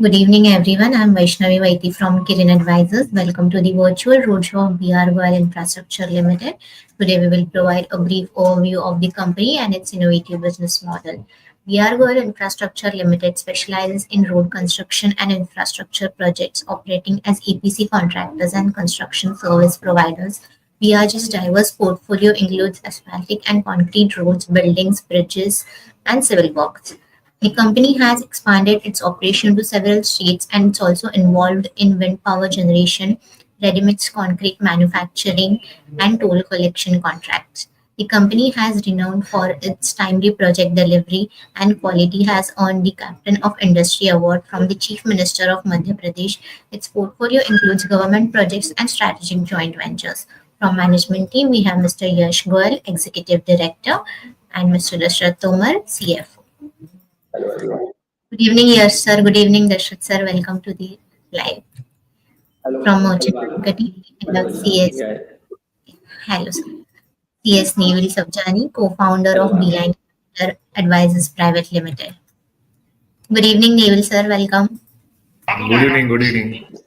Good evening, everyone. I'm Vaishnavi Vaiti from Kirin Advisors. Welcome to the virtual roadshow of BR Goyal Infrastructure Limited. Today, we will provide a brief overview of the company and its innovative business model. BR Goyal Infrastructure Limited specializes in road construction and infrastructure projects, operating as EPC contractors and construction service providers. BRG's diverse portfolio includes asphaltic and concrete roads, buildings, bridges, and civil works. The company has expanded its operation to several states and it's also involved in wind power generation, ready-mix concrete manufacturing, and toll collection contracts. The company has renowned for its timely project delivery and quality has earned the Captain of Industry Award from the Chief Minister of Madhya Pradesh. Its portfolio includes government projects and strategic joint ventures. From management team, we have Mr. Yash Goyal, Executive Director, and Mr. Dashrath Tomar, CFO. Good evening, yes, sir. Good evening, Dashrath sir. Welcome to the live from Merchant Marketing. We have CS. Yeah, Hello, sir. CS Neville Sabjani, co-founder hello, of ma'am. Beeline Capital Advisors Private Limited. Good evening, Neville sir. Welcome. Good evening, good evening.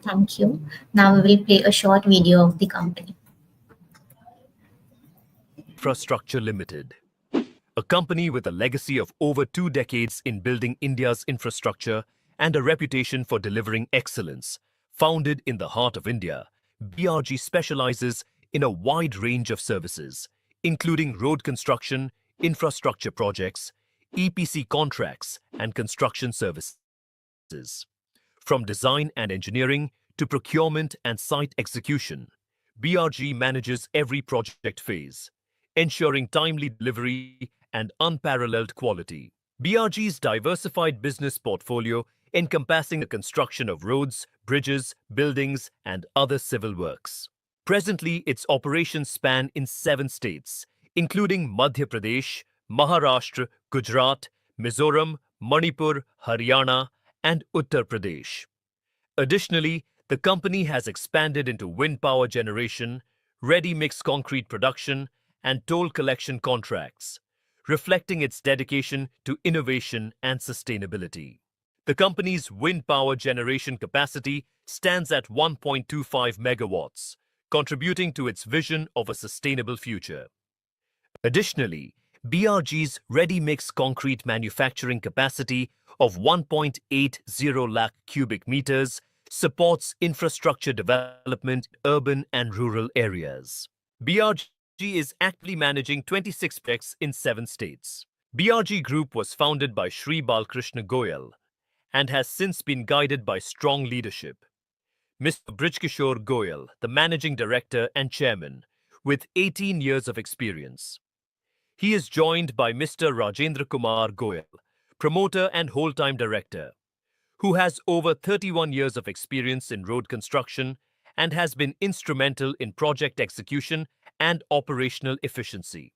Thank you. Now we will play a short video of the company. Infrastructure Limited, a company with a legacy of over 2 decades in building India's infrastructure and a reputation for delivering excellence. Founded in the heart of India, BRG specializes in a wide range of services, including road construction, infrastructure projects, EPC contracts, and construction services. From design and engineering to procurement and site execution, BRG manages every project phase, ensuring timely delivery and unparalleled quality. BRG's diversified business portfolio encompassing the construction of roads, bridges, buildings, and other civil works. Presently, its operations span in 7 states, including Madhya Pradesh, Maharashtra, Gujarat, Mizoram, Manipur, Haryana, and Uttar Pradesh. Additionally, the company has expanded into wind power generation, ready-mix concrete production, and toll collection contracts, reflecting its dedication to innovation and sustainability. The company's wind power generation capacity stands at 1.25 megawatts, contributing to its vision of a sustainable future. Additionally, BRG's ready-mix concrete manufacturing capacity of 1.80 lakh cubic meters supports infrastructure development in urban and rural areas. BRG is actively managing 26 projects in 7 states. BRG Group was founded by Shri Balkrishna Goyal and has since been guided by strong leadership. Mr. Brijkishore Goyal, the Managing Director and Chairman, with 18 years of experience. He is joined by Mr. Rajendra Kumar Goyal, promoter and whole-time director, who has over 31 years of experience in road construction and has been instrumental in project execution and operational efficiency.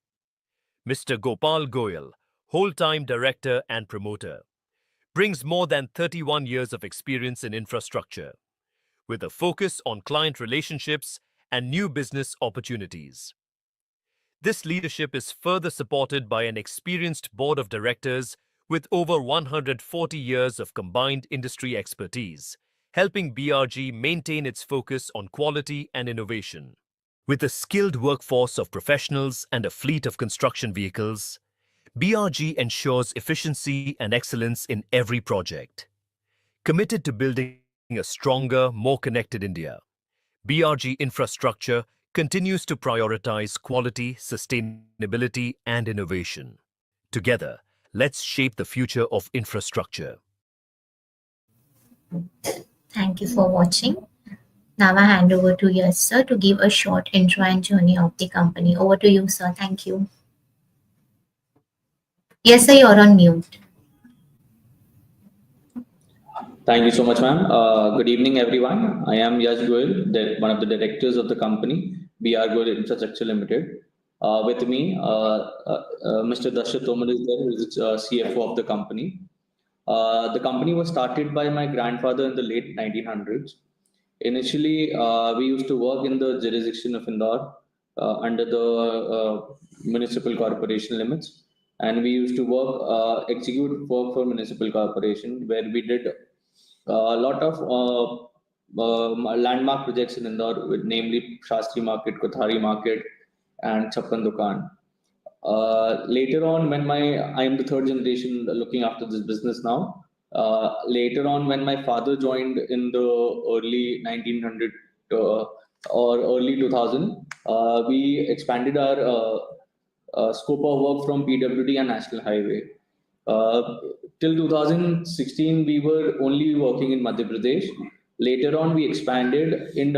Mr. Gopal Goyal, whole-time director and promoter, brings more than 31 years of experience in infrastructure, with a focus on client relationships and new business opportunities. This leadership is further supported by an experienced board of directors with over 140 years of combined industry expertise, helping BRG maintain its focus on quality and innovation. With a skilled workforce of professionals and a fleet of construction vehicles, BRG ensures efficiency and excellence in every project. Committed to building a stronger, more connected India, BRG Infrastructure continues to prioritize quality, sustainability, and innovation. Together, let's shape the future of infrastructure. Thank you for watching. Now I hand over to you, sir, to give a short intro and journey of the company. Over to you, sir. Thank you. Yes, sir, you're on mute. Thank you so much, ma'am. Good evening, everyone. I am Yash Goyal, one of the directors of the company, BR Goyal Infrastructure Limited. With me, Mr. Dashrath Tomar is there, who is CFO of the company. The company was started by my grandfather in the late 1900s. Initially, we used to work in the jurisdiction of Indore under the municipal corporation limits. and we used to execute work for municipal corporation, where we did a lot of landmark projects in Indore, namely Shastri Market, Kothari Market, and Chappan Dukan. Later on, I am the third generation looking after this business now. Later on, when my father joined in the early 1900 or early 2000, we expanded our scope of work from PWD and National Highway. Uh, Till 2016, we were only working in Madhya Pradesh. Later on, we expanded in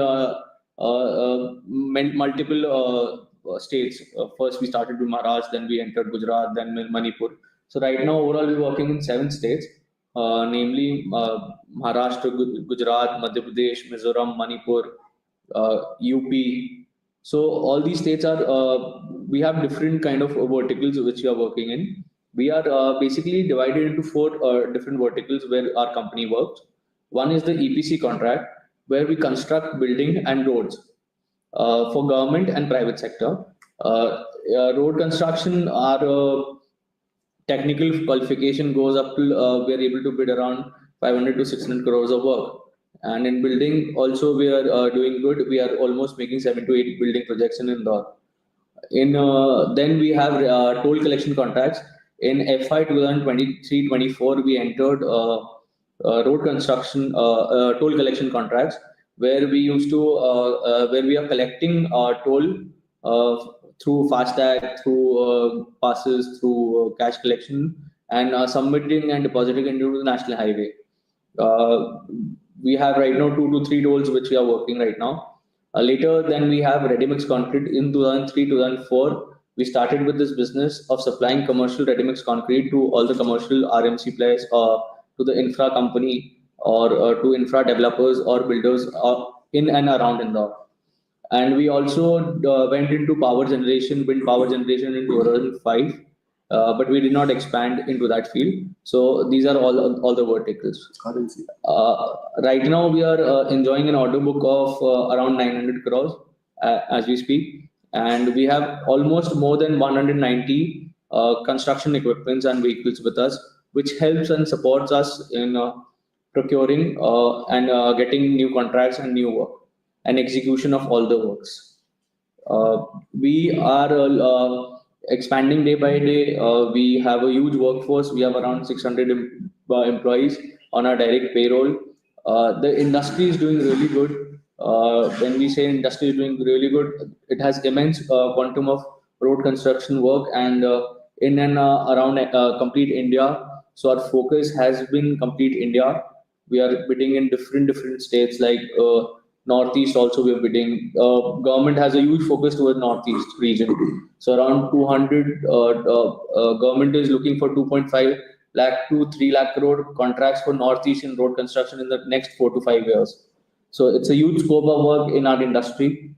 multiple states. First, we started with Maharashtra, then we entered Gujarat, then Manipur. So right now, overall, we're working in 7 states, namely Maharashtra, Gujarat, Madhya Pradesh, Mizoram, Manipur, UP. So all these states are we have different kind of verticals which we are working in. We are basically divided into four different verticals where our company works. One is the EPC contract, where we construct building and roads for government and private sector. Road construction, our technical qualification goes up to we are able to bid around 500 to 600 crores of work. And in building also we are doing good. We are almost making 7 to 8 building projects in Indore. Then we have toll collection contracts. In FY 2023-24, we entered road construction toll collection contracts, where we used to where we are collecting toll uh, through FASTag, through passes, through cash collection, and submitting and depositing into the national highway. Uh, we have right now 2 to 3 tolls which we are working right now. Later, then we have ready mix concrete. In 2003-2004, we started with this business of supplying commercial ready mix concrete to all the commercial RMC players, to the infra company, or to infra developers or builders in and around Indore. And we also went into power generation, wind power generation in 2005, but we did not expand into that field. So these are all the verticals. Right now, we are enjoying an order book of around 900 crores as we speak, and we have almost more than 190 construction equipments and vehicles with us, which helps and supports us in procuring and getting new contracts and new work and execution of all the works. We are expanding day by day. We have a huge workforce. We have around 600 employees on our direct payroll. The industry is doing really good. When we say industry is doing really good, it has immense quantum of road construction work, and in and around complete India. So our focus has been complete India. We are bidding in different states like Northeast. Also, we are bidding. Government has a huge focus towards Northeast region. So around 200. Government is looking for 2.5 lakh to 3 lakh crore contracts for Northeast in road construction in the next 4 to 5 years. So it's a huge scope of work in our industry.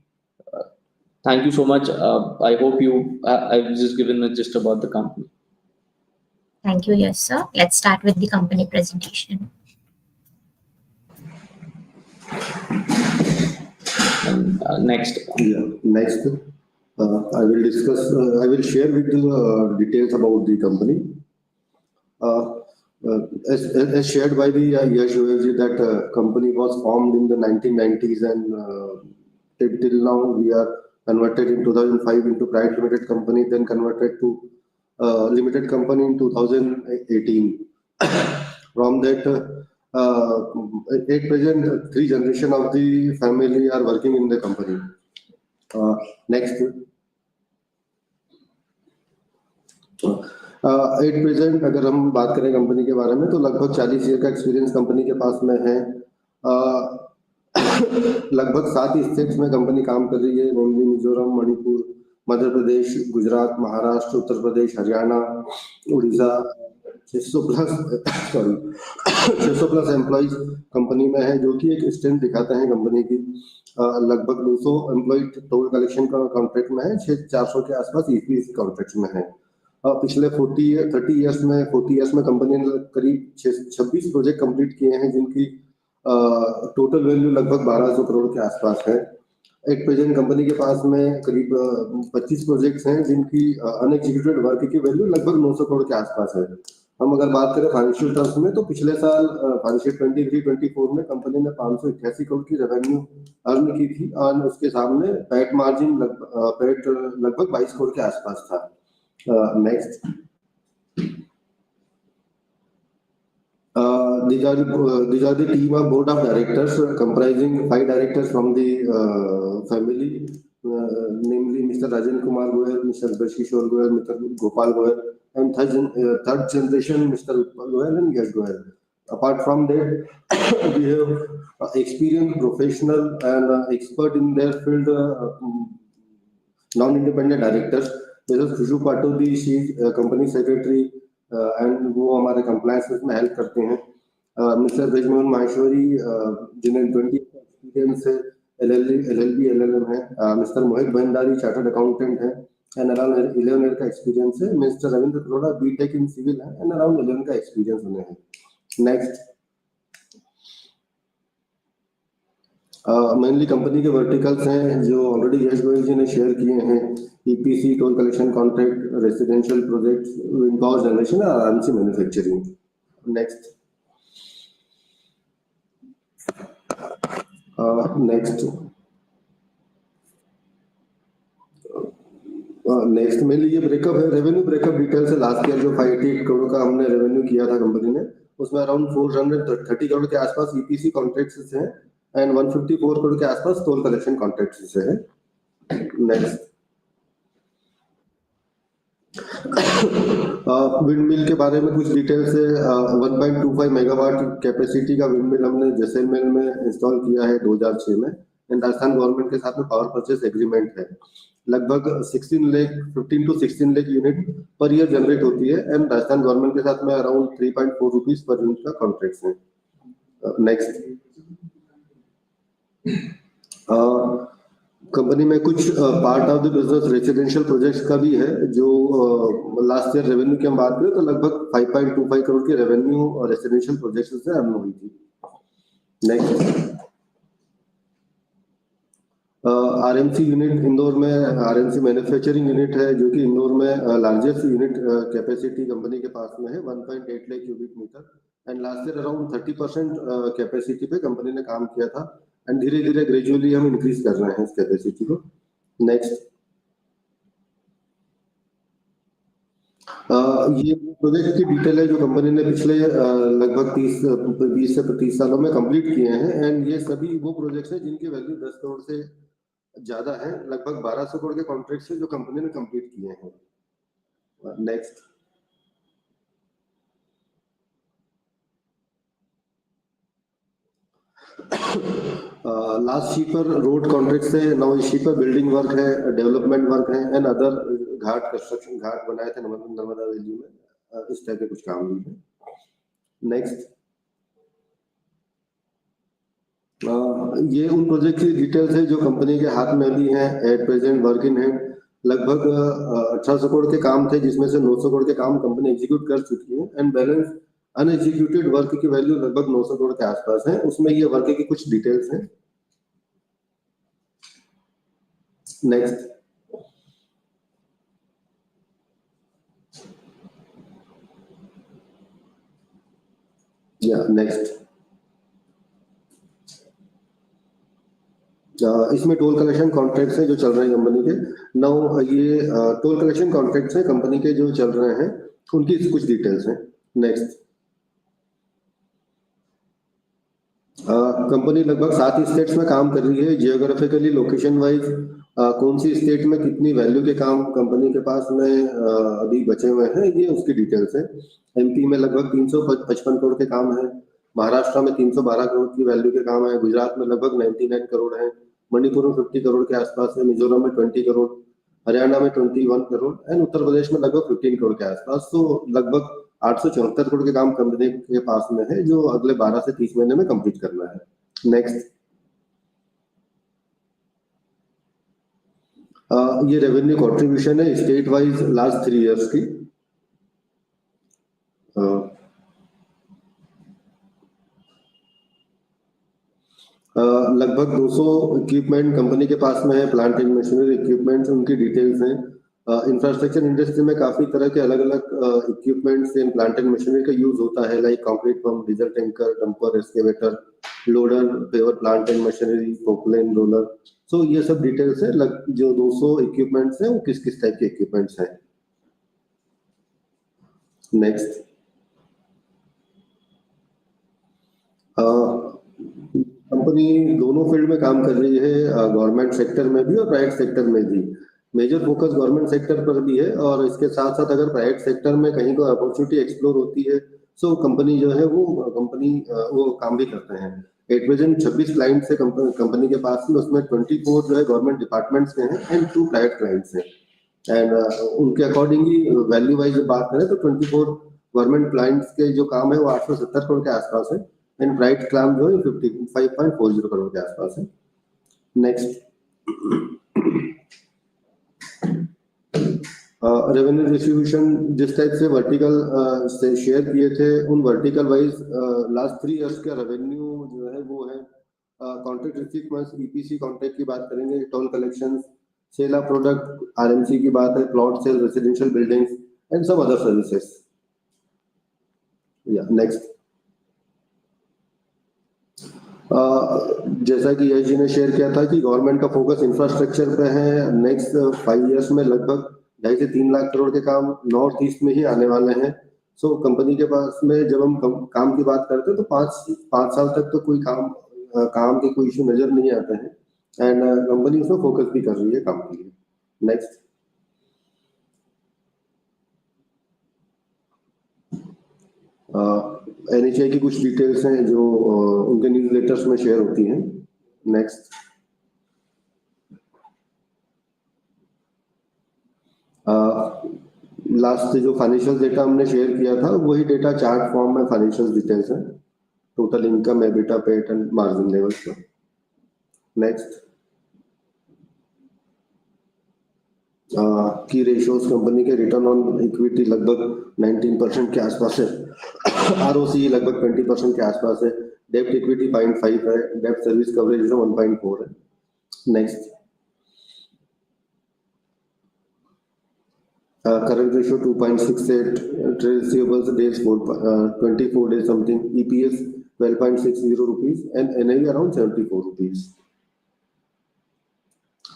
Thank you so much. I hope I've just given a gist about the company. Thank you, yes, sir. Let's start with the company presentation. Next. Yeah, next, I will discuss. I will share with you details about the company. As shared by the Yash Goyal, that company was formed in the 1990s, and till now we are converted in 2005 into private limited company, then converted to limited company in 2018. From that, at present, 3 generations of the family are working in the company. Next. At present अगर हम बात करें company के बारे में, तो लगभग 40 year का एक्सपीरियंस कंपनी के पास में है. लगभग 7 स्टेट्स में कंपनी काम कर रही है, namely Mizoram, Manipur, Madhya Pradesh, Gujarat, Maharashtra, Uttar Pradesh, Haryana, Orissa. 600 plus employees company में है, जो कि एक स्ट्रेंथ दिखाते हैं कंपनी की. लगभग 200 एम्प्लॉय टोल कलेक्शन का कॉन्ट्रैक्ट में है, 400 के आसपास ईपीसी कॉन्ट्रैक्ट में है. पिछले 40 इयर्स में कंपनी ने करीब 26 प्रोजेक्ट कंप्लीट किए हैं, जिनकी टोटल वैल्यू लगभग 1200 करोड़ के आसपास है. एट प्रेजेंट कंपनी के पास में करीब 25 प्रोजेक्ट्स हैं जिनकी अनएग्जीक्यूटेड वर्क की वैल्यू लगभग 900 करोड़ के आसपास है। हम अगर बात करें फाइनेंशियल टर्म्स में, तो पिछले साल फाइनेंशियल 23-24 में कंपनी ने 588 करोड़ की रेवेन्यू अर्न की थी और उसके सामने पैट मार्जिन लगभग 22 करोड़ के आसपास था। Next, these are the team of board of directors comprising 5 directors from the family, namely Mr. Rajan Kumar Goyal, Mr. Kishore Goyal, Mr. Gopal Goyal, and third generation Mr. Utpal Goyal and Yash Goyal. Apart from that, we have experienced professional and expert in their field non-independent directors. जैसे Khushboo Patodi, she company secretary and वो हमारे compliance में help करते हैं। Mister Brijmohan Maheshwari, जिन्हें 20 experience है, LLB LLM है। Mister Mohit Bhandari chartered accountant है एंड अराउंड 11 ईयर का एक्सपीरियंस है। Mister Ravindra Karoda B Tech in civil है एंड अराउंड 11 का एक्सपीरियंस उन्हें है। नेक्स्ट, मेनली कंपनी के वर्टिकल्स हैं जो ऑलरेडी यश गोयल जी ने शेयर किए हैं। EPC, toll collection contract, residential projects, wind power generation और RMC manufacturing. Next, next mainly ये ब्रेकअप है, रेवेन्यू ब्रेकअप डिटेल है। लास्ट ईयर जो 588 करोड़ का हमने रेवेन्यू किया था कंपनी ने, उसमें अराउंड 430 करोड़ के आसपास EPC कॉन्ट्रैक्ट्स हैं एंड 154 करोड़ के आसपास टोल कलेक्शन कॉन्ट्रैक्ट्स से है। नेक्स्ट, विंड मिल के बारे में कुछ डिटेल्स है। 1.25 मेगावाट कैपेसिटी का विंड मिल हमने जैसलमेर में इंस्टॉल किया है 2006 में एंड राजस्थान गवर्नमेंट के साथ में पावर परचेस एग्रीमेंट है। लगभग 15 to 16 lakh unit per year generate होती है एंड राजस्थान गवर्नमेंट के साथ में अराउंड 3.4 रुपीज पर यूनिट का कॉन्ट्रैक्ट है। नेक्स्ट, कंपनी में कुछ part of the business residential projects का भी है, जो लास्ट ईयर रेवेन्यू की हम बात करें तो लगभग 5.25 करोड़ की रेवेन्यू रेसिडेंशियल प्रोजेक्ट्स से अर्न हुई थी। नेक्स्ट, आरएमसी यूनिट इंदौर में, आरएमसी मैन्युफैक्चरिंग यूनिट है जो कि इंदौर में लार्जेस्ट यूनिट कैपेसिटी कंपनी के पास में है 1.8 lakh cubic metre and last year around 30% capacity पे कंपनी ने काम किया था एंड धीरे धीरे ग्रेजुअली हम इंक्रीज कर रहे हैं इस कैपेसिटी को। नेक्स्ट, ये प्रोजेक्ट की डिटेल है जो कंपनी ने पिछले लगभग 20 से 25 सालों में कंप्लीट किए हैं एंड ये सभी वो प्रोजेक्ट्स हैं जिनकी वैल्यू 10 करोड़ से ज्यादा है। लगभग 1200 करोड़ के कॉन्ट्रैक्ट्स हैं जो कंपनी ने कंप्लीट किए हैं। नेक्स्ट, लास्ट शीट पर रोड कॉन्ट्रैक्ट्स है, नाउ इस शीट पर बिल्डिंग वर्क है, डेवलपमेंट वर्क है एंड अदर घाट कंस्ट्रक्शन, घाट बनाए थे नर्मदा वैली में, इस टाइप के कुछ काम भी है। नेक्स्ट, ये उन प्रोजेक्ट की डिटेल्स है जो कंपनी के हाथ में भी हैं at present work in hand. लगभग 1800 करोड़ के काम थे जिसमें से 900 करोड़ के काम कंपनी एग्जीक्यूट कर चुकी है एंड बैलेंस अनएग्जीक्यूटेड वर्क की वैल्यू लगभग 900 करोड़ के आसपास है। उसमें ये वर्क की कुछ डिटेल्स हैं। नेक्स्ट, नेक्स्ट, इसमें टोल कलेक्शन कॉन्ट्रैक्ट्स हैं जो चल रहे हैं कंपनी के। नाउ ये टोल कलेक्शन कॉन्ट्रैक्ट्स हैं कंपनी के जो चल रहे हैं, उनकी कुछ डिटेल्स हैं। नेक्स्ट, कंपनी लगभग 7 स्टेट्स में काम कर रही है। जियोग्राफिकली लोकेशन वाइज कौन सी स्टेट में कितनी वैल्यू के काम कंपनी के पास में अभी बचे हुए हैं, ये उसकी डिटेल्स है। MP में लगभग 355 करोड़ के काम है, महाराष्ट्र में 312 करोड़ की वैल्यू के काम है, गुजरात में लगभग 99 करोड़ है, मणिपुर में 50 करोड़ के आसपास है, मिजोरम में 20 करोड़, हरियाणा में 21 करोड़ एंड उत्तर प्रदेश में लगभग 15 करोड़ के आसपास। तो लगभग 874 करोड़ के काम कंपनी के पास में है जो अगले 12 से 30 महीने में कंप्लीट करना है। नेक्स्ट, ये रेवेन्यू कंट्रीब्यूशन है स्टेट वाइज लास्ट 3 इयर्स की। लगभग 200 इक्विपमेंट कंपनी के पास में है, प्लांट एंड मशीनरी इक्विपमेंट्स, उनकी डिटेल्स हैं। इंफ्रास्ट्रक्चर इंडस्ट्री में काफी तरह के अलग अलग equipments in plant and machinery का यूज होता है, like concrete pump, diesel tanker, dumper, excavator, loader, paver plant and machinery, Poclain, roller. So ये सब डिटेल्स है, जो 200 इक्विपमेंट्स हैं वो किस किस टाइप के इक्विपमेंट्स हैं। नेक्स्ट, कंपनी दोनों फील्ड में काम कर रही है, गवर्नमेंट सेक्टर में भी और प्राइवेट सेक्टर में भी। मेजर फोकस गवर्नमेंट सेक्टर पर भी है, और इसके साथ साथ अगर प्राइवेट सेक्टर में कहीं कोई अपॉर्चुनिटी एक्सप्लोर होती है, सो कंपनी जो है वो काम भी करते हैं। एट प्रेजेंट 26 क्लाइंट्स है कंपनी के पास में, उसमें 24 जो है गवर्नमेंट डिपार्टमेंट्स के हैं एंड 2 प्राइवेट क्लाइंट्स हैं। एंड उनके अकॉर्डिंगली वैल्यू वाइज बात करें तो 24 गवर्नमेंट क्लाइंट्स के जो काम है वो 870 करोड़ के आसपास है, एंड प्राइवेट क्लाइंट जो है 55.40 करोड़ के आसपास है। नेक्स्ट, रेवेन्यू डिस्ट्रीब्यूशन जिस टाइप से वर्टिकल से शेयर किए थे, उन वर्टिकल वाइज लास्ट 3 इयर्स का रेवेन्यू जो है वो है कॉन्ट्रैक्ट रिसीव्ड, ईपीसी कॉन्ट्रैक्ट की बात करेंगे, toll collection, sale of product, RMC की बात है, plot sale, residential buildings and some other services. या नेक्स्ट, जैसा कि यश जी ने शेयर किया था कि गवर्नमेंट का फोकस इंफ्रास्ट्रक्चर पे है। नेक्स्ट 5 इयर्स में लगभग 2.5 से 3 लाख करोड़ के काम नॉर्थ ईस्ट में ही आने वाले हैं। सो कंपनी के पास में जब हम काम की बात करते हैं तो 5 साल तक तो कोई काम के कोई इशू नजर नहीं आते हैं, एंड कंपनी उसमें फोकस भी कर रही है काम के लिए। नेक्स्ट, एनएचआई की कुछ डिटेल्स हैं जो उनके न्यूज़लेटर्स में शेयर होती हैं। नेक्स्ट, लास्ट जो फाइनेंशियल डेटा हमने शेयर किया था वही डेटा चार्ट फॉर्म में फाइनेंशियल डिटेल्स है, total income, EBITDA, PAT and margin levels पर। नेक्स्ट, की रेशियोज कंपनी के रिटर्न ऑन इक्विटी लगभग 19% के आसपास है, आरओसी लगभग 20% के आसपास है, डेब्ट इक्विटी 0.5 है, डेब्ट सर्विस कवरेज 1.4 है। Next, current ratio 2.68, trade receivables days 24 days something, EPS 12.60 rupees and NAV around 74 rupees.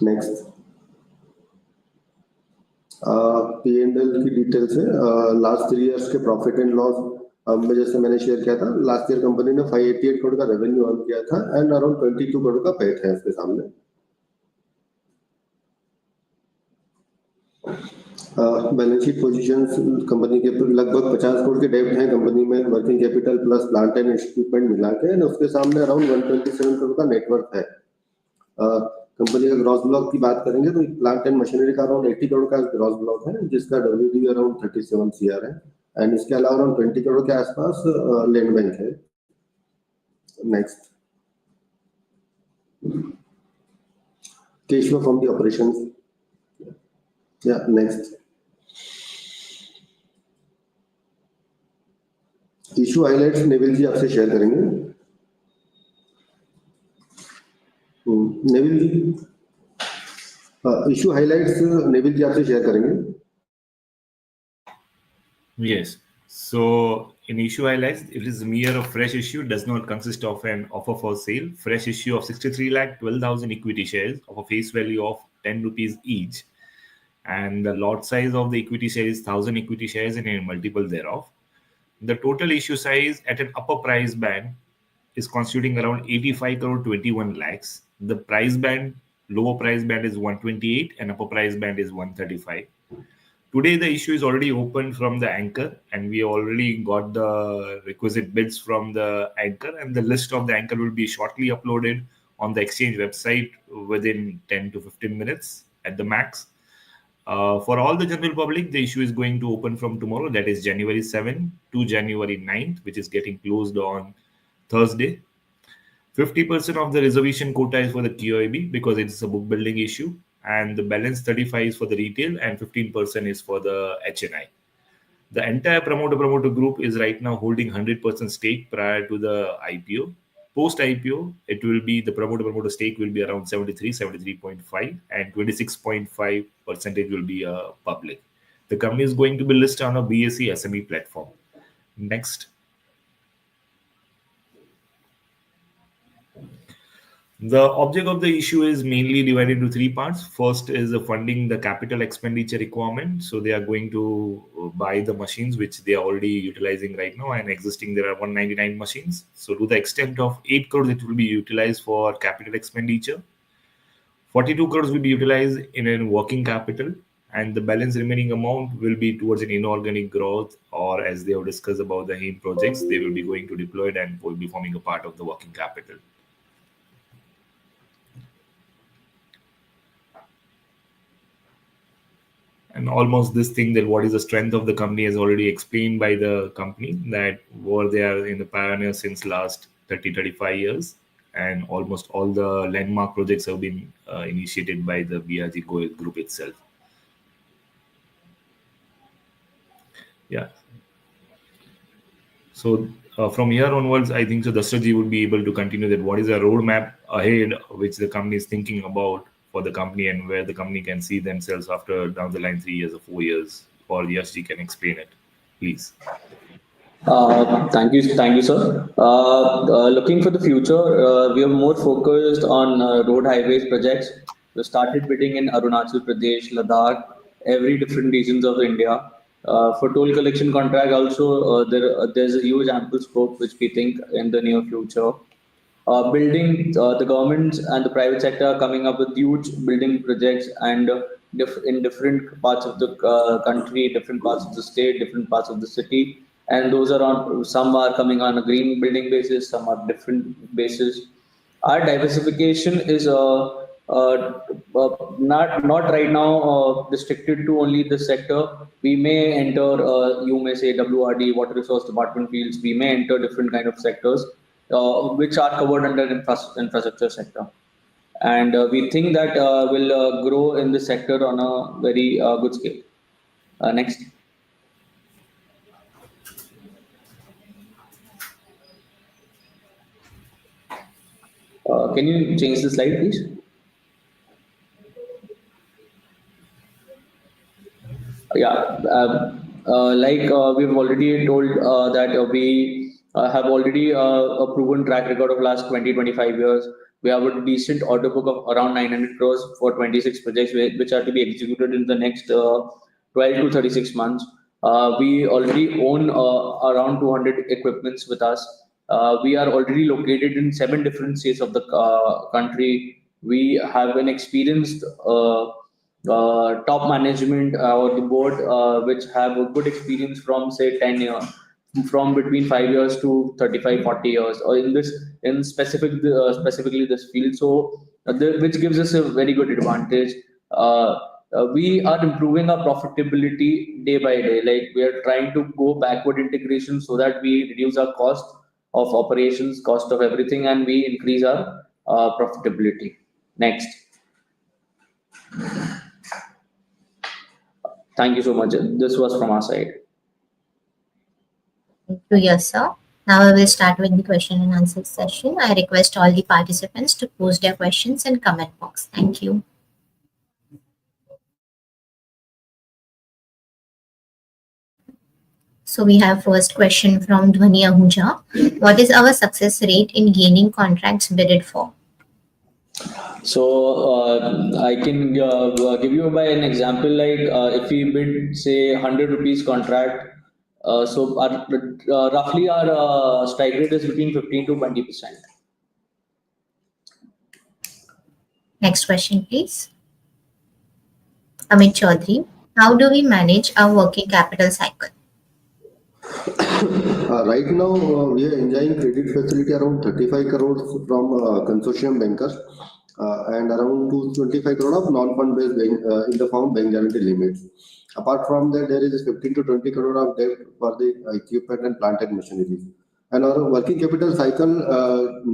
Next, P&L की डिटेल्स है, लास्ट 3 इयर्स के प्रॉफिट एंड लॉस। जैसे मैंने शेयर किया था, लास्ट ईयर कंपनी ने 588 करोड़ का रेवेन्यू अर्न किया था एंड अराउंड 22 करोड़ का पैट है इसके सामने। बैलेंस शीट पोजीशंस, कंपनी के लगभग 50 करोड़ के डेब्ट हैं कंपनी में, working capital plus plant and equipment मिला के, एंड उसके सामने अराउंड 127 करोड़ का नेटवर्क है। कंपनी का ग्रॉस ब्लॉक की बात करेंगे तो प्लांट एंड मशीनरी का अराउंड 80 करोड़ का ग्रॉस ब्लॉक है, जिसका डब्ल्यूडी अराउंड 37 CR है, एंड इसके अलावा अराउंड 20 करोड़ के आसपास लैंड बैंक है। Next, cash flow from the operations. या नेक्स्ट, इशू हाइलाइट्स नेविल जी आपसे शेयर करेंगे। नेविल जी, इशू हाइलाइट्स नेविल जी आपसे शेयर करेंगे। Yes. So in issue highlights, it is mere a fresh issue, does not consist of an offer for sale. Fresh issue of 63,12,000 equity shares of a face value of 10 rupees each. And the lot size of the equity share is 1,000 equity shares and a multiple thereof. The total issue size at an upper price band is constituting around 85 crore 21 lakhs. The price band, lower price band is 128 and upper price band is 135. Today, the issue is already open from the anchor, and we already got the requisite bids from the anchor, and the list of the anchor will be shortly uploaded on the exchange website within 10 to 15 minutes at the max. For all the general public, the issue is going to open from tomorrow, that is January 7 to January 9th, which is getting closed on Thursday. 50% of the reservation quota is for the QIB because it's a book building issue, and the balance 35 is for the retail and 15% is for the HNI. The entire promoter group is right now holding 100% stake prior to the IPO. Post IPO, it will be the promoter stake will be around 73.5, and 26.5 percentage will be public. The company is going to be listed on a BSE SME platform. Next. The object of the issue is mainly divided into three parts. First is funding the capital expenditure requirement. So they are going to buy the machines which they are already utilizing right now, and existing there are 199 machines. So to the extent of 8 crores, it will be utilized for capital expenditure. 42 crores will be utilized in a working capital, and the balance remaining amount will be towards an inorganic growth, or as they have discussed about the AIM projects, they will be going to deploy it and will be forming a part of the working capital. And almost this thing that what is the strength of the company is already explained by the company, that were they are in the pioneer since last 35 years, and almost all the landmark projects have been initiated by the BRG Goyal group itself. Yeah. So from here onwards, I think so Dasraji will be able to continue that what is a roadmap ahead which the company is thinking about for the company, and where the company can see themselves after down the line 3 years or 4 years. Or Yashji can explain it, please. Thank you, sir. Looking for the future, we are more focused on road highways projects. We started bidding in Arunachal Pradesh, Ladakh, every different regions of India. For toll collection contract also, there's a huge ample scope which we think in the near future. Building, the government and the private sector are coming up with huge building projects, and in different parts of the country, different parts of the state, different parts of the city, and those are on, some are coming on a green building basis, some are different basis. Our diversification is not right now restricted to only this sector. We may enter, you may say WRD, Water Resource Department fields. We may enter different kind of sectors which are covered under infrastructure sector, and we think that will grow in this sector on a very good scale. Next. Can you change the slide, please? Yeah, like we've already told that we have already a proven track record of last 20-25 years. We have a decent order book of around 900 crores for 26 projects which are to be executed in the next 12 to 36 months. We already own around 200 equipments with us. We are already located in 7 different states of the country. We have an experienced top management or the board which have a good experience from say 10 years, from between 5 years to 35-40 years, or in this in specifically this field. So which gives us a very good advantage. We are improving our profitability day by day. Like, we are trying to go backward integration so that we reduce our cost of operations, cost of everything, and we increase our profitability. Next. Thank you so much. This was from our side. Thank you, yes, sir. Now I will start with the question and answer session. I request all the participants to post their questions in comment box. Thank you. So we have first question from Dhwani Ahuja. What is our success rate in gaining contracts bidded for? So I can give you by an example, like if we bid say 100 rupees contract, so our, roughly our strike rate is between 15 to 20%. Next question, please. Amit Chaudhary. How do we manage our working capital cycle? Right now, we are enjoying credit facility around 35 crores from consortium bankers and around 225 crore of non-fund based in the form bank guarantee limits. Apart from that, there is 15 to 20 crore of debt for the equipment and plant and machinery. And our working capital cycle,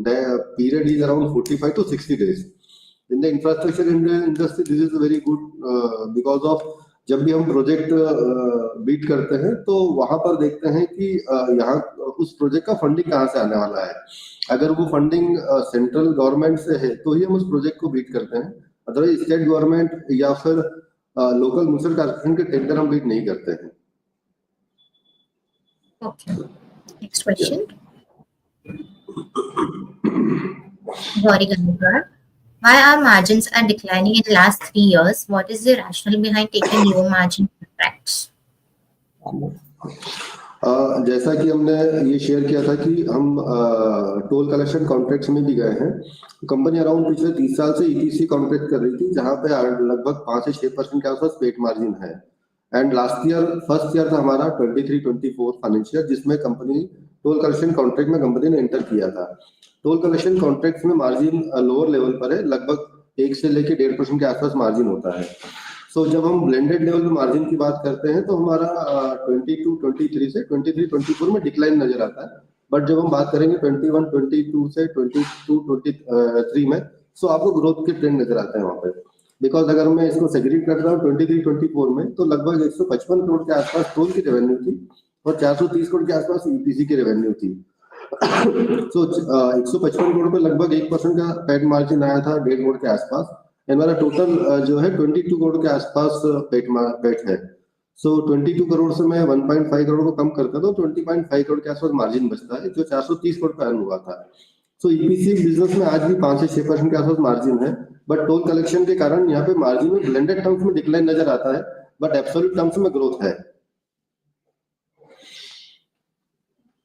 the period is around 45 to 60 days. In the infrastructure industry, this is very good because of जब भी हम project beat करते हैं तो वहां पर देखते हैं कि यहाँ उस प्रोजेक्ट का फंडिंग कहाँ से आने वाला है। अगर वो फंडिंग सेंट्रल गवर्नमेंट से है तो ही हम उस प्रोजेक्ट को बीट करते हैं, अदरवाइज स्टेट गवर्नमेंट या फिर लोकल म्यूनिसिपल कॉर्पोरेशन के टेंडर हम बीट नहीं करते हैं। Okay. Next question. Gauri Ganapur. Why our margins are declining in the last 3 years? What is the rationale behind taking low margin contracts? जैसा कि हमने ये शेयर किया था कि हम टोल कलेक्शन कॉन्ट्रैक्ट्स में भी गए हैं। कंपनी अराउंड पिछले 30 साल से ईपीसी कॉन्ट्रैक्ट कर रही थी, जहां पे लगभग 5 से 6% के आसपास पेट मार्जिन है। And last year first year था हमारा 23-24 फाइनेंशियल, जिसमें कंपनी टोल कलेक्शन कॉन्ट्रैक्ट में कंपनी ने एंटर किया था। टोल कलेक्शन कॉन्ट्रैक्ट्स में मार्जिन लोअर लेवल पर है, लगभग 1 से लेके 1.5% के आसपास मार्जिन होता है। सो जब हम ब्लेंडेड लेवल पे मार्जिन की बात करते हैं तो हमारा 22-23 से 23-24 में डिक्लाइन नजर आता है। बट जब हम बात करेंगे 21-22 से 22-23 में, सो आपको ग्रोथ के ट्रेंड नजर आते हैं वहां पे। बिकॉज अगर मैं इसको सेग्रीगेट करता हूँ 23-24 में, तो लगभग 155 करोड़ के आसपास टोल की रेवेन्यू थी और 430 करोड़ के आसपास ईपीसी की रेवेन्यू थी। सो 155 करोड़ पे लगभग 1% का पेट मार्जिन आया था 1.5 करोड़ के आसपास। हमारा टोटल जो है 22 करोड़ के आसपास पेट है। सो 22 करोड़ से मैं 1.5 करोड़ को कम करता तो 20.5 करोड़ के आसपास मार्जिन बचता है, जो 430 करोड़ का अर्न हुआ था। सो ईपीसी बिजनेस में आज भी 5 से 6% के आसपास मार्जिन है, बट टोल कलेक्शन के कारण यहाँ पे मार्जिन में ब्लेंडेड टर्म्स में डिक्लाइन नजर आता है, बट एब्सोल्यूट टर्म्स में ग्रोथ है।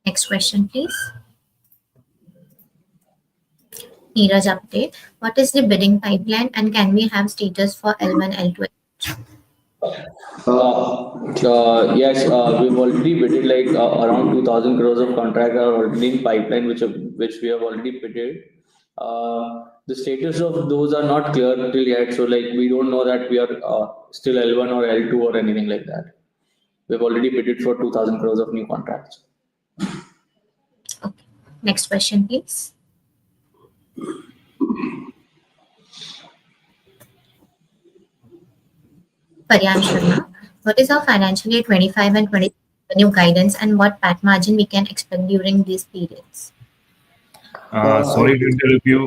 Next question, please. Neeraj update. What is the bidding pipeline and can we have status for L1, L2? Yes, we've already bidded like around 2,000 crores of contract are already in pipeline, which we have already bidded. The status of those are not clear till yet, so like we don't know that we are still L1 or L2 or anything like that. We've already bidded for 2,000 crores of new contracts. Okay. Next question, please. Paryan Sharma. What is our financial year 25 and 26 revenue guidance and what PAT margin we can expect during these periods? Sorry to interrupt you.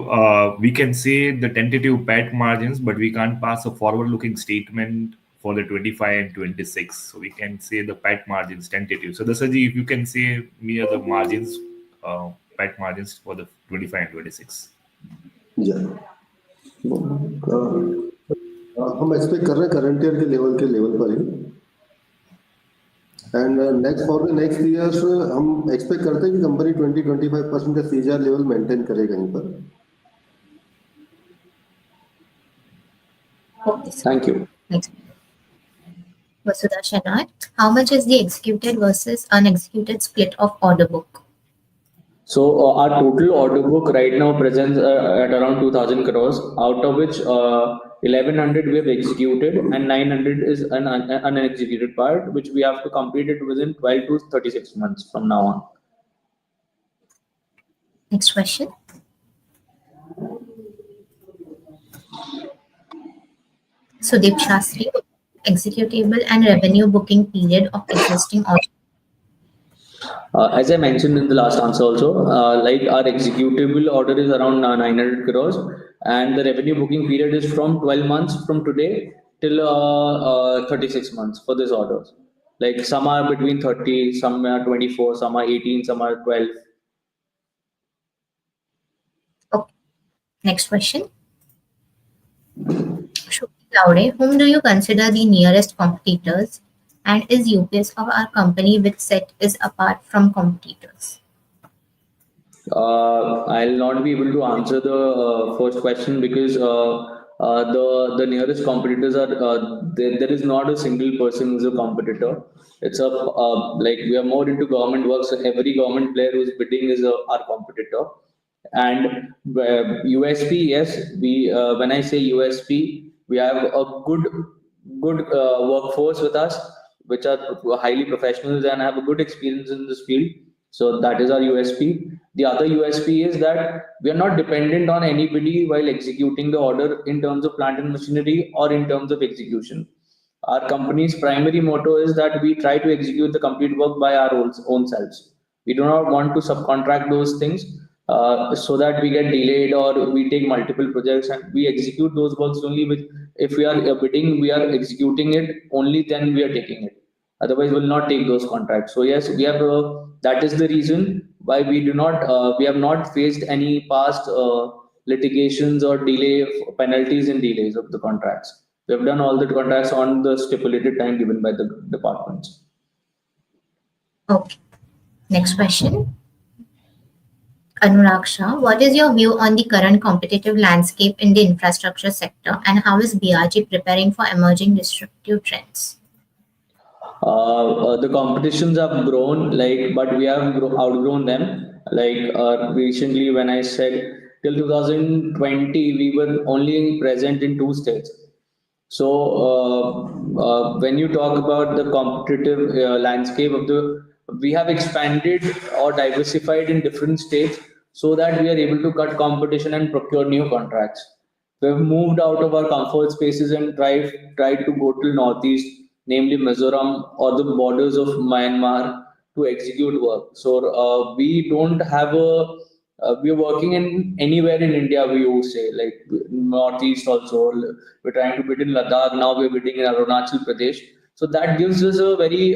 We can say the tentative PAT margins, but we can't pass a forward-looking statement for the 25 and 26. So we can say the PAT margins tentative. So Dasaji, if you can say me the margins, PAT margins for the 25 and 26. Yeah. हम expect कर रहे हैं current year के level पर ही। And next for the next years हम expect करते हैं कि कंपनी 20-25% का सीजीआर लेवल मेंटेन करे कहीं पर। Thank you. Next. Vasudha Shanat. How much is the executed versus unexecuted split of order book? So our total order book right now presents at around 2,000 crores, out of which 1,100 we have executed and 900 is an unexecuted part, which we have to complete it within 12 to 36 months from now on. Next question. Sudeep Shastri. Executable and revenue booking period of existing order. As I mentioned in the last answer also, like our executable order is around 900 crores and the revenue booking period is from 12 months from today till 36 months for these orders. Like some are between 30, some are 24, some are 18, some are 12. Okay. Next question. Shruti Laude, whom do you consider the nearest competitors? And is UPS of our company which set is apart from competitors? I'll not be able to answer the first question because the nearest competitors are there is not a single person who's a competitor. It's a like we are more into government work, so every government player who's bidding is our competitor. And USP, yes, we when I say USP, we have a good workforce with us, which are highly professionals and have a good experience in this field. So that is our USP. The other USP is that we are not dependent on anybody while executing the order in terms of plant and machinery or in terms of execution. Our company's primary motto is that we try to execute the complete work by our own selves. We do not want to subcontract those things so that we get delayed or we take multiple projects and we execute those works only with if we are bidding, we are executing it only then we are taking it. Otherwise, we'll not take those contracts. So yes, we have. That is the reason why we do not. We have not faced any past litigations or delay penalties and delays of the contracts. We have done all the contracts on the stipulated time given by the departments. Okay. Next question. Anurag Shah, what is your view on the current competitive landscape in the infrastructure sector and how is BRG preparing for emerging disruptive trends? The competitions have grown, like, but we have outgrown them. Like recently, when I said till 2020, we were only present in 2 states. So when you talk about the competitive landscape of we have expanded or diversified in different states so that we are able to cut competition and procure new contracts. We've moved out of our comfort spaces and tried to go to northeast, namely Mizoram or the borders of Myanmar to execute work. So we don't have a we're working in anywhere in India. We would say like northeast also. We're trying to bid in Ladakh now. We're bidding in Arunachal Pradesh. So that gives us a very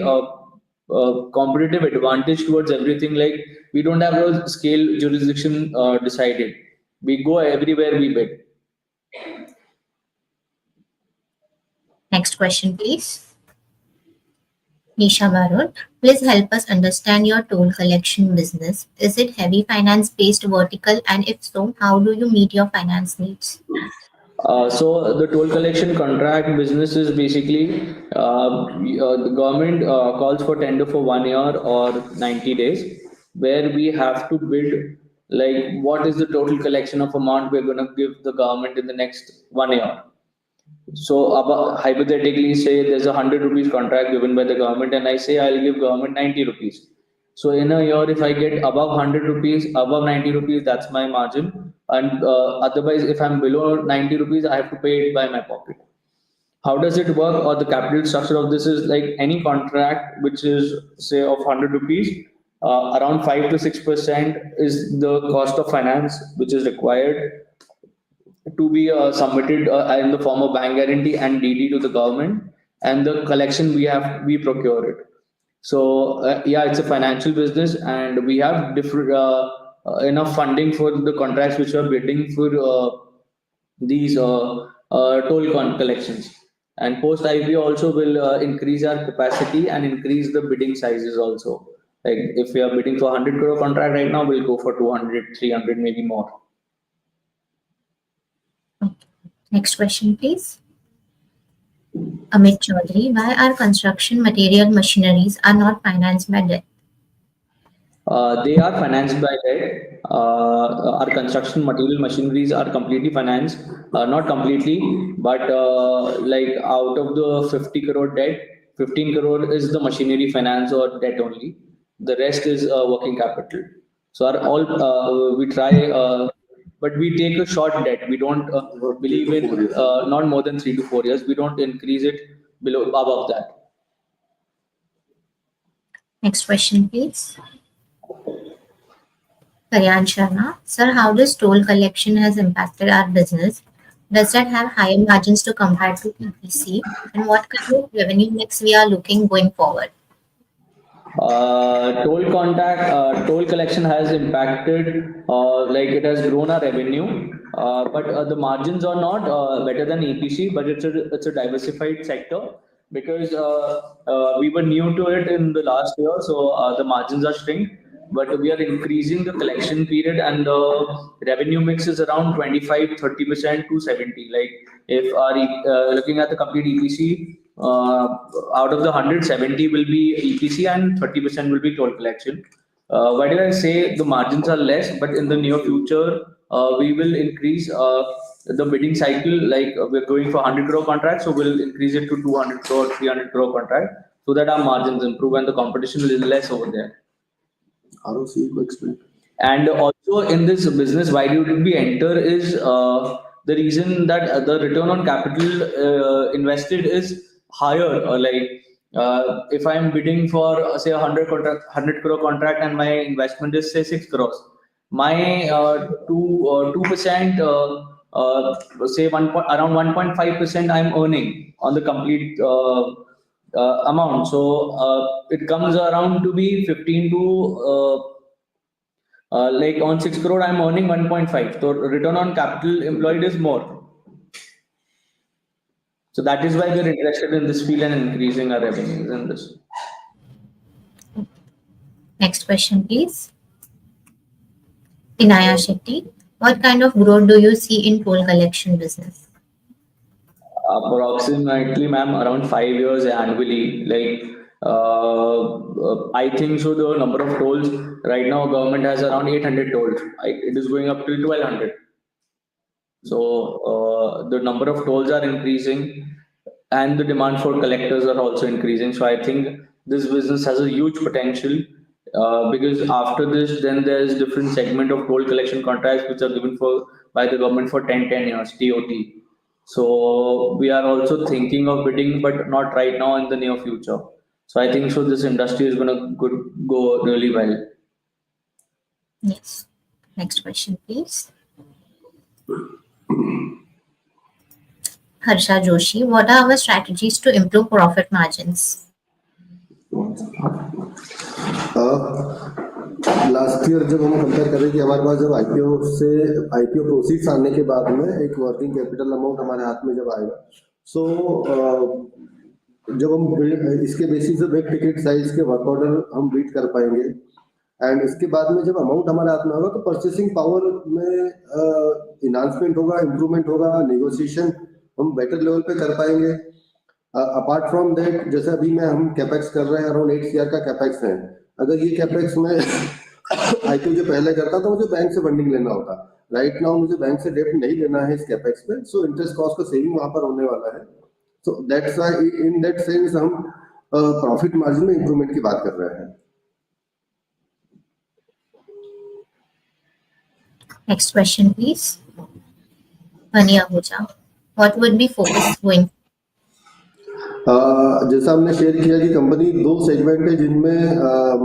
competitive advantage towards everything. Like we don't have a scale jurisdiction decided. We go everywhere we bid. Next question, please. Nisha Barod, please help us understand your toll collection business. Is it heavy finance based vertical? And if so, how do you meet your finance needs? So the toll collection contract business is basically the government calls for tender for 1 year or 90 days, where we have to bid like what is the total collection of amount we're going to give the government in the next 1 year. So hypothetically, say there's a 100 rupees contract given by the government, and I say I'll give government 90 rupees. So in a year, if I get above 100 rupees, above 90 rupees, that's my margin. And otherwise, if I'm below 90 rupees, I have to pay it by my pocket. How does it work? Or the capital structure of this is like any contract which is say of 100 rupees, around 5 to 6% is the cost of finance which is required to be submitted in the form of bank guarantee and DD to the government, and the collection we procure it. So yeah, it's a financial business, and we have different enough funding for the contracts which are bidding for these collections. And post IPO also will increase our capacity and increase the bidding sizes also. Like if we are bidding for 100 crore contract right now, we'll go for 200, 300, maybe more. Next question, please. Amit Chaudhary, why are construction material machineries are not financed by debt? They are financed by debt. Our construction material machineries are completely financed, not completely, but like out of the 50 crore debt, 15 crore is the machinery finance or debt only. The rest is working capital. So our all we try, but we take a short debt. We don't believe in not more than 3 to 4 years. We don't increase it below above that. Next question, please. Karyan Sharma, sir, how does toll collection has impacted our business? Does that have higher margins to compare to EPC? And what kind of revenue mix we are looking going forward? Toll collection has impacted, like it has grown our revenue, but the margins are not better than EPC, but it's a diversified sector because we were new to it in the last year, so the margins are shrink, but we are increasing the collection period and the revenue mix is around 25-30% to 70. Like if our looking at the complete EPC, out of the 170 will be EPC and 30% will be toll collection. Why did I say the margins are less? But in the near future, we will increase the bidding cycle. Like we're going for 100 crore contracts, so we'll increase it to 200 crore, 300 crore contract, so that our margins improve and the competition is less over there. ROC को explain. And also in this business, why did we enter is the reason that the return on capital invested is higher, if I'm bidding for say a 100 crore contract and my investment is say 6 crores, my 2% say around 1.5% I'm earning on the complete amount. So it comes around to be 15 to like on 6 crore I'm earning 1.5. So return on capital employed is more. So that is why we're interested in this field and increasing our revenues in this. Next question, please. Inaya Shetty, what kind of growth do you see in toll collection business? Approximately, ma'am, around 5 years annually. I think so. The number of tolls right now, government has around 800 tolls. It is going up to 1200. So the number of tolls are increasing, and the demand for collectors are also increasing. So I think this business has a huge potential. Because after this, then there's different segment of toll collection contracts which are given for by the government for 10 years TOT. So we are also thinking of bidding, but not right now, in the near future. So I think so this industry is gonna go really well. Yes. Next question, please. Harsha Joshi, what are our strategies to improve profit margins? Last year जब हम compare करें कि हमारे पास जब IPO proceeds आने के बाद में एक वर्किंग कैपिटल अमाउंट हमारे हाथ में जब आएगा, सो जब हम इसके बेसिस पे बिग टिकट साइज के वर्क ऑर्डर हम बीट कर पाएंगे, एंड इसके बाद में जब अमाउंट हमारे हाथ में होगा तो परचेसिंग पावर में इन्हांसमेंट होगा, इम्प्रूवमेंट होगा, नेगोशिएशन हम बेटर लेवल पे कर पाएंगे. अपार्ट फ्रॉम दैट, जैसे अभी में हम कैपेक्स कर रहे हैं, अराउंड 8 CR का कैपेक्स है. अगर ये कैपेक्स में आईपीओ जो पहले करता था मुझे बैंक से फंडिंग लेना होता, राइट नाउ मुझे बैंक से डेट नहीं लेना है इस कैपेक्स पे, सो इंटरेस्ट कॉस्ट का सेविंग वहां पर होने वाला है. So that's why in that sense हम प्रॉफिट मार्जिन में इंप्रूवमेंट की बात कर रहे हैं. Next question, please. Ania Ahuja, what would be focus going? जैसा हमने शेयर किया कि कंपनी 2 सेगमेंट है जिनमें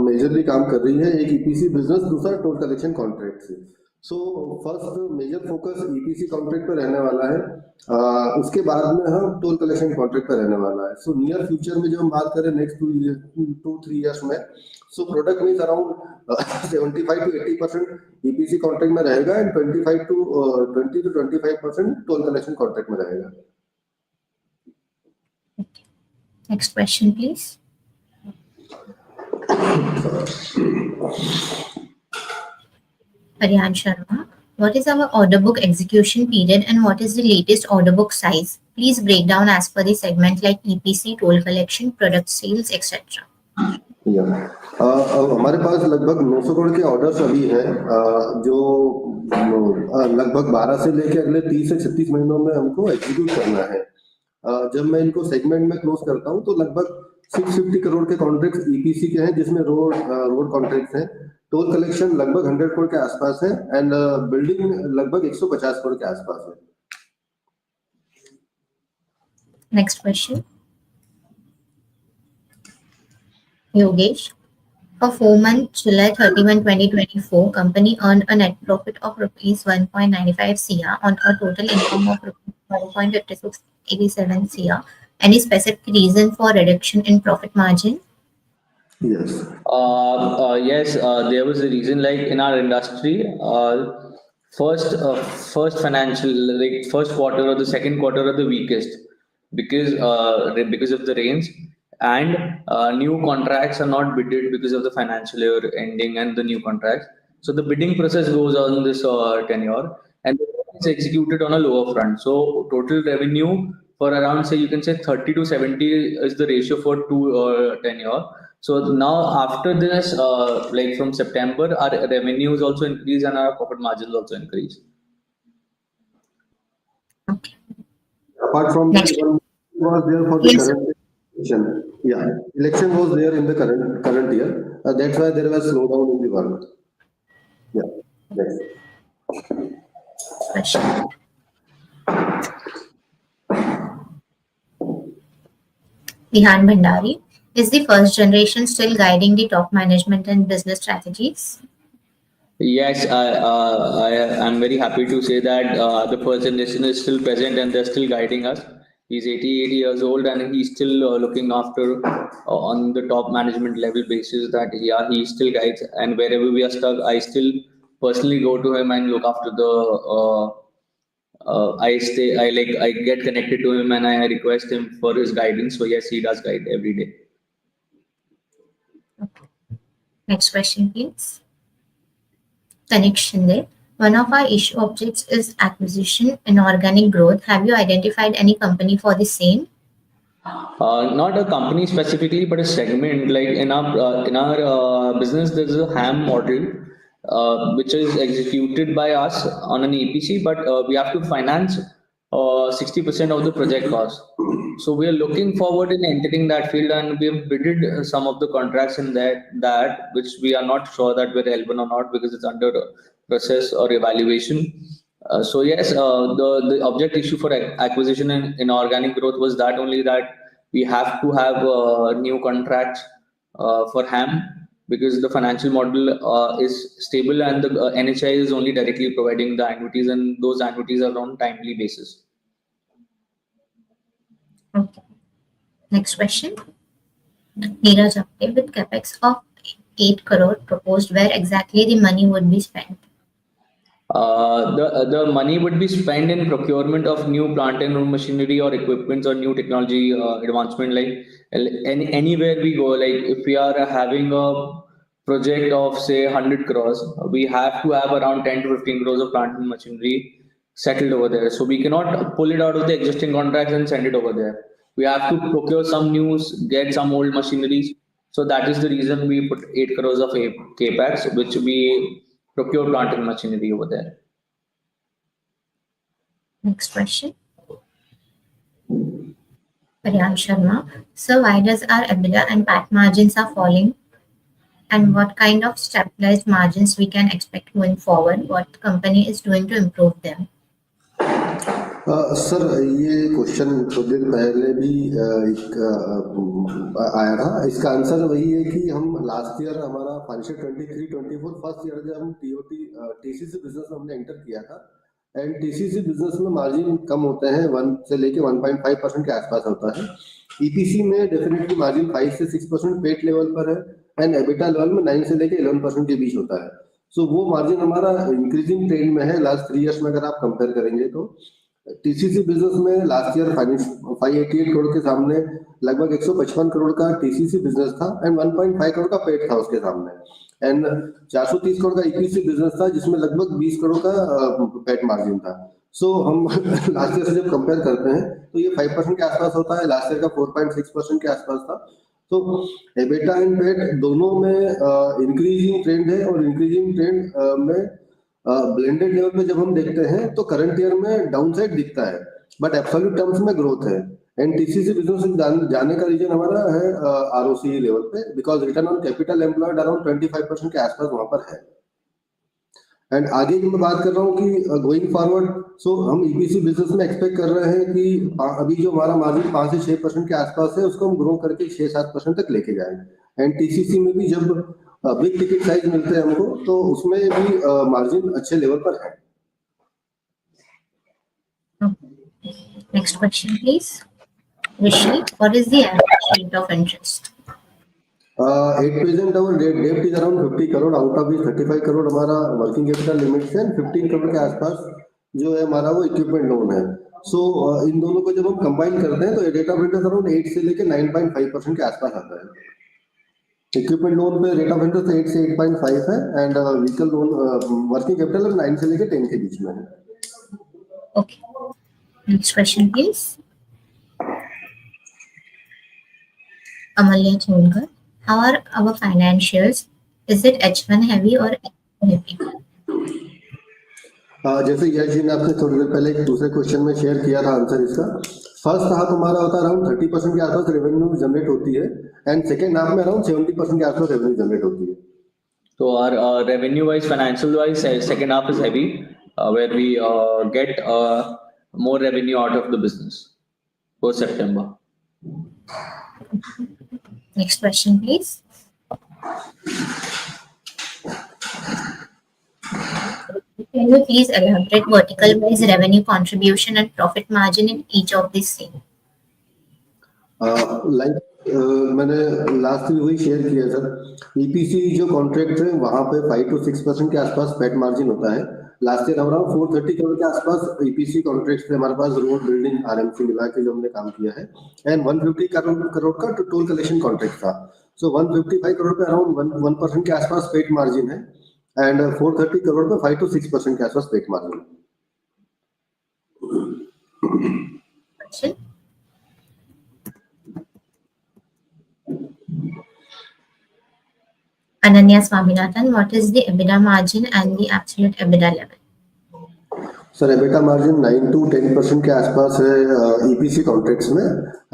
मेजरली काम कर रही है, एक ईपीसी बिजनेस, दूसरा टोल कलेक्शन कॉन्ट्रैक्ट से. So first major focus EPC contract पर रहने वाला है, उसके बाद में हम टोल कलेक्शन कॉन्ट्रैक्ट पर रहने वाला है. सो नियर फ्यूचर में जब हम बात करें नेक्स्ट 2-3 ईयर्स में, so product means around 75 to 80% EPC contract में रहेगा and 20 to 25% toll collection contract में रहेगा. Next question, please. Aryan Sharma, what is our order book execution period and what is the latest order book size? Please break down as per the segment like EPC, toll collection, product sales, etc. हमारे पास लगभग 900 करोड़ के orders अभी हैं, जो लगभग 12 से लेकर अगले 30 से 36 महीनों में हमको एग्जीक्यूट करना है. जब मैं इनको सेगमेंट में क्लोज करता हूं तो लगभग 650 करोड़ के कॉन्ट्रैक्ट्स ईपीसी के हैं, जिसमें रोड कॉन्ट्रैक्ट्स हैं. टोल कलेक्शन लगभग 100 करोड़ के आसपास है एंड बिल्डिंग लगभग 150 करोड़ के आसपास है. Next question. Yogesh, for 4 months, July 31, 2024, company earned a net profit of rupees 1.95 CR on a total income of rupees 1.5687 CR. Any specific reason for reduction in profit margin? Yes. Yes, there was a reason. Like in our industry, first financial, like first quarter or the second quarter are the weakest because of the rains, and new contracts are not bidded because of the financial year ending and the new contracts. So the bidding process goes on this tenure, and it's executed on a lower front. So total revenue for around, say you can say 30 to 70 is the ratio for tenure. So now after this, like from September, our revenues also increase and our profit margins also increase. Okay. Apart from that, Next. one was there for the Yes, sir. current election. Yeah, election was there in the current year. That's why there was slowdown in the work. Yeah. Next. Question. Vihan Bhandari. Is the first generation still guiding the top management and business strategies? Yes, I'm very happy to say that the first generation is still present and they're still guiding us. He's 88 years old and he's still looking after on the top management level basis that yeah, he still guides. And wherever we are stuck, I still personally go to him and look after the. I get connected to him and I request him for his guidance. So yes, he does guide every day. Next question, please. Tanik Shinde. One of our issue objects is acquisition and organic growth. Have you identified any company for the same? Not a company specifically, but a segment. Like in our business, there's a ham model which is executed by us on an EPC, but we have to finance 60% of the project cost. So we are looking forward in entering that field, and we have bidded some of the contracts in that which we are not sure that we're relevant or not because it's under process or evaluation. So yes, the object issue for acquisition and inorganic growth was that only that we have to have new contracts for ham because the financial model is stable and the NHI is only directly providing the annuities and those annuities are on timely basis. Okay. Next question. Neeraj Apte, with capex of 8 crore proposed, where exactly the money would be spent? The money would be spent in procurement of new plant and machinery or equipments or new technology advancement. Like anywhere we go, like if we are having a project of say 100 crores, we have to have around 10 to 15 crores of plant and machinery settled over there. So we cannot pull it out of the existing contracts and send it over there. We have to procure some news, get some old machineries. So that is the reason we put 8 crores of capex, which we procure plant and machinery over there. Next question. Aryan Sharma. So why does our EBITDA and PAT margins are falling? And what kind of stabilized margins we can expect going forward? What company is doing to improve them? Sir ये question थोड़ी देर पहले भी आया था। इसका answer वही है कि हम लास्ट ईयर हमारा फाइनेंशियल 23-24 फर्स्ट ईयर जब हम टीसीसी बिजनेस में हमने एंटर किया था एंड टीसीसी बिजनेस में मार्जिन कम होते हैं 1 से लेके 1.5% के आसपास होता है। ईपीसी में डेफिनेटली मार्जिन 5 से 6% पेट लेवल पर है एंड एबिटा लेवल में 9 से लेके 11% के बीच होता है। सो वो मार्जिन हमारा इंक्रीजिंग ट्रेंड में है लास्ट 3 इयर्स में अगर आप कंपेयर करेंगे तो। टीसीसी बिजनेस में लास्ट ईयर 588 करोड़ के सामने लगभग 155 करोड़ का टीसीसी बिजनेस था एंड 1.5 करोड़ का पेट था उसके सामने एंड 430 करोड़ का ईपीसी बिजनेस था जिसमें लगभग 20 करोड़ का पेट मार्जिन था। सो हम लास्ट ईयर से जब कंपेयर करते हैं तो ये 5% के आसपास होता है, लास्ट ईयर का 4.6% के आसपास था। तो एबिटा एंड पेट दोनों में इंक्रीजिंग ट्रेंड है और इंक्रीजिंग ट्रेंड में ब्लेंडेड लेवल पे जब हम देखते हैं तो करंट ईयर में डाउनसाइड दिखता है बट एब्सोल्यूट टर्म्स में ग्रोथ है एंड टीसीसी बिजनेस जाने का रीजन हमारा है आरओसी लेवल पे because return on capital employed around 25% के आसपास वहां पर है। एंड आगे की मैं बात कर रहा हूँ कि गोइंग फॉरवर्ड सो हम ईपीसी बिजनेस में एक्सपेक्ट कर रहे हैं कि अभी जो हमारा मार्जिन 5 से 6% के आसपास है उसको हम ग्रो करके 6-7% तक लेके जाएंगे एंड टीसीसी में भी जब बिग टिकट साइज मिलते हैं हमको तो उसमें भी मार्जिन अच्छे लेवल पर है। Next question, please. Rishi, what is the average rate of interest? At present our debt is around 50 crore out of which 35 crore हमारा वर्किंग कैपिटल लिमिट है 15 करोड़ के आसपास जो है हमारा वो इक्विपमेंट लोन है। सो इन दोनों को जब हम कंबाइन करते हैं तो रेट ऑफ इंटरेस्ट अराउंड 8 से लेके 9.5% के आसपास आता है। इक्विपमेंट लोन पे रेट ऑफ इंटरेस्ट 8 से 8.5 है and vehicle loan working capital 9 से लेके 10 के बीच में है। Okay. Next question, please. Amalya Cholkar. How are our financials? Is it H1 heavy or H2 heavy? जैसे यश जी ने आपसे थोड़ी देर पहले एक दूसरे क्वेश्चन में शेयर किया था आंसर इसका। फर्स्ट हाफ हमारा होता है अराउंड 30% के आसपास रेवेन्यू जनरेट होती है एंड सेकेंड हाफ में अराउंड 70% के आसपास रेवेन्यू जनरेट होती है। So our revenue wise, financial wise, second half is heavy, where we get more revenue out of the business for September. Next question, please. Can you please elaborate vertical-wise revenue contribution and profit margin in each of these things? Like मैंने last में वही share किया sir, EPC जो contract है वहां पे 5 to 6% के आसपास पेट मार्जिन होता है। लास्ट ईयर अराउंड 430 करोड़ के आसपास ईपीसी कॉन्ट्रैक्ट थे हमारे पास, रोड बिल्डिंग आरएमसी मिला के जो हमने काम किया है। एंड 150 करोड़ का टोल कलेक्शन कॉन्ट्रैक्ट था। सो 155 करोड़ पे अराउंड 1% के आसपास पेट मार्जिन है एंड 430 करोड़ पे 5 to 6% के आसपास पेट margin. Question. Ananya Swaminathan, what is the EBITDA margin and the absolute EBITDA level? Sir EBITDA margin 9 to 10% के आसपास है ईपीसी कॉन्ट्रैक्ट्स में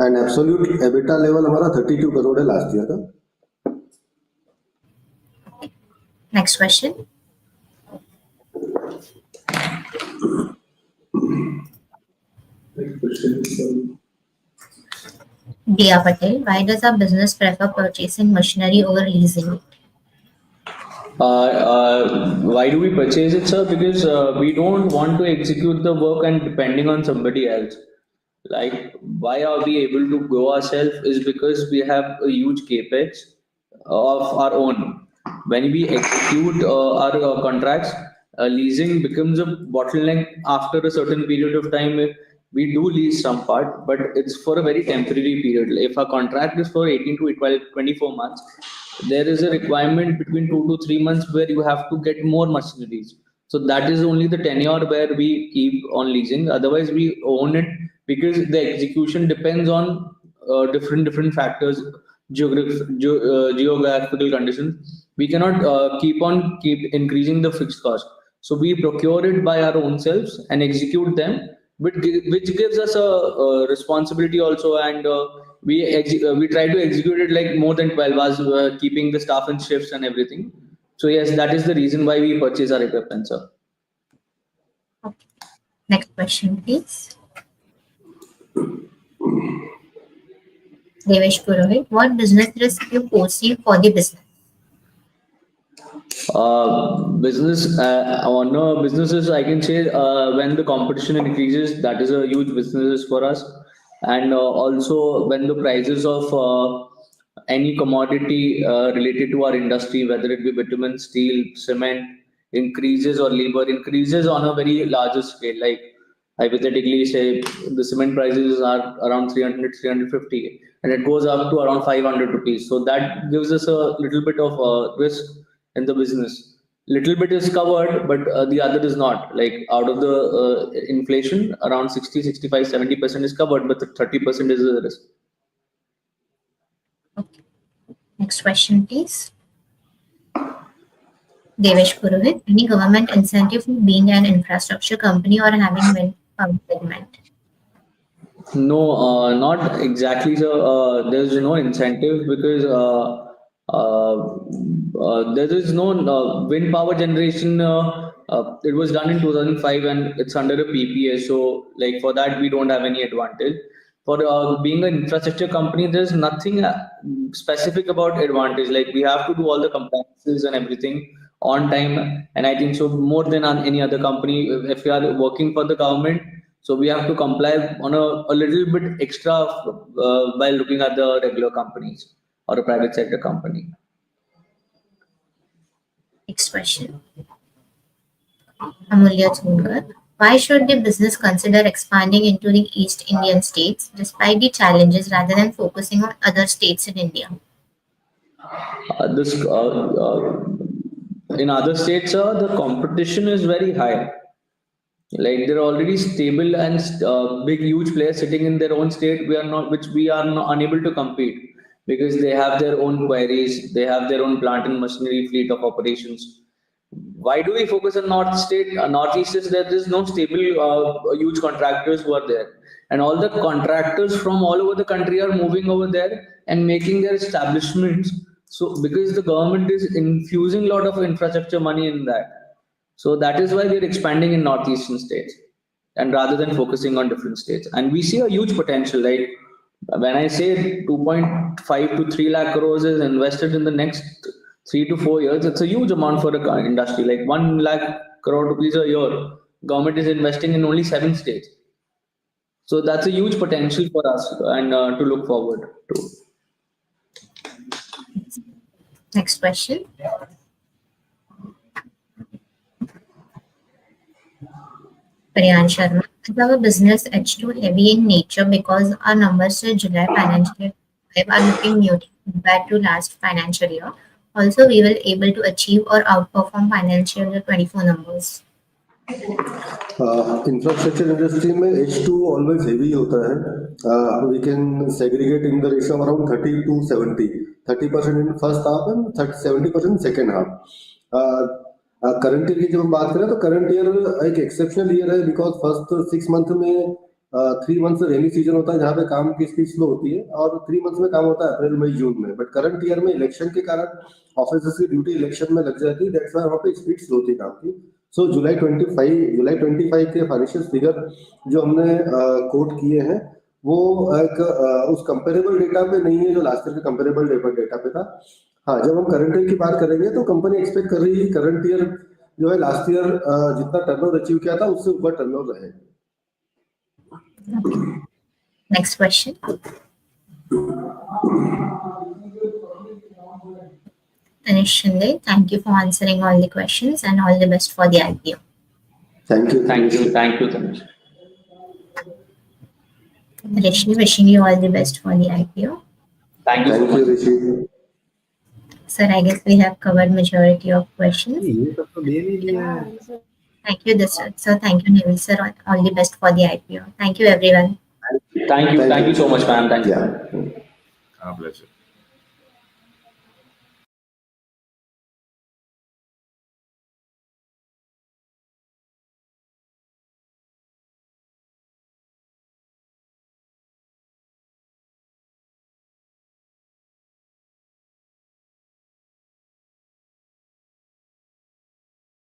एंड एब्सोल्यूट एबिटा लेवल हमारा 32 करोड़ है लास्ट ईयर का। Next question. Dia Patel, why does our business prefer purchasing machinery over leasing it? Why do we purchase it, sir? Because we don't want to execute the work and depending on somebody else. Like, why are we able to go ourselves is because we have a huge capex of our own. When we execute our contracts, leasing becomes a bottleneck after a certain period of time. We do lease some part, but it's for a very temporary period. If a contract is for 18 to 12, 24 months, there is a requirement between 2 to 3 months where you have to get more machineries. So that is only the tenure where we keep on leasing. Otherwise, we own it because the execution depends on different factors, geographical conditions. We cannot keep increasing the fixed cost. So we procure it by our own selves and execute them, which gives us a responsibility also, and we try to execute it like more than 12 hours, keeping the staff in shifts and everything. So yes, that is the reason why we purchase our equipment, sir. Okay. Next question, please. Devesh Purohit, what business risk you foresee for the business? Businesses, I can say when the competition increases, that is a huge business for us, and also when the prices of any commodity related to our industry, whether it be bitumen, steel, cement, increases or labor increases on a very larger scale. Like hypothetically, say the cement prices are around 300, 350, and it goes up to around 500 rupees. So that gives us a little bit of risk in the business. Little bit is covered, but the other is not. Like out of the inflation, around 60, 65, 70% is covered, but the 30% is the risk. Okay. Next question, please. Devesh Purohit, any government incentive for being an infrastructure company or having wind power segment? No, not exactly, sir. There's no incentive because there is no wind power generation. It was done in 2005 and it's under a PPA. So, like for that, we don't have any advantage. For being an infrastructure company, there's nothing specific about advantage. Like we have to do all the compliances and everything on time. And I think so more than on any other company. If you are working for the government, so we have to comply on a little bit extra by looking at the regular companies or a private sector company. Next question. Amulya Chungkar, why should the business consider expanding into the East Indian states despite the challenges rather than focusing on other states in India? In other states, the competition is very high. Like they're already stable and big, huge players sitting in their own state. Which we are not unable to compete because they have their own quarries, they have their own plant and machinery fleet of operations. Why do we focus on northeast is that there's no stable huge contractors who are there, and all the contractors from all over the country are moving over there and making their establishments. So because the government is infusing a lot of infrastructure money in that, so that is why we're expanding in northeastern states and rather than focusing on different states, and we see a huge potential. Like when I say 2.5 to 3 lakh crores is invested in the next 3 to 4 years, it's a huge amount for the industry. Like 1 lakh crore rupees a year, government is investing in only 7 states. So that's a huge potential for us and to look forward to. Next question. Priyan Sharma. Is our business H2 heavy in nature because our numbers for July financial year 5 are looking muted compared to last financial year? Also, we will able to achieve or outperform financial year 24 numbers. Infrastructure industry में H2 always heavy होता है. We can segregate in the ratio around 30 to 70, 30% in first half and 70% second half. Current year की जब हम बात करें तो current year एक एक्सेप्शनल ईयर है बिकॉज फर्स्ट 6 मंथ में 3 मंथ रेनी सीजन होता है जहाँ पे काम की स्पीड स्लो होती है और 3 मंथ में काम होता है अप्रैल मई जून में. बट करंट ईयर में इलेक्शन के कारण ऑफिसर्स की ड्यूटी इलेक्शन में लग जाती है. दैट्स व्हाई वहाँ पे स्पीड स्लो थी काम की. सो जुलाई 25 के फाइनेंशियल फिगर जो हमने कोट किए हैं वो एक उस कंपेरेबल डेटा पे नहीं है जो लास्ट ईयर के कंपेरेबल डेटा पे था. हाँ, जब हम करंट ईयर की बात करेंगे तो कंपनी एक्सपेक्ट कर रही है करंट ईयर जो है लास्ट ईयर जितना टर्नओवर अचीव किया था उससे ऊपर टर्नओवर रहे. Next question. Tanish Shinde, thank you for answering all the questions and all the best for the IPO. Thank you. Thank you, Tanish. Rishi, wishing you all the best for the IPO. Thank you so Thank you, much. Rishi. Sir, I guess we have covered majority of questions. Thank you, this sir. Thank you, Neville sir. All the best for the IPO. Thank you, everyone. Thank you so much, ma'am. Thank you. Yeah. Our pleasure.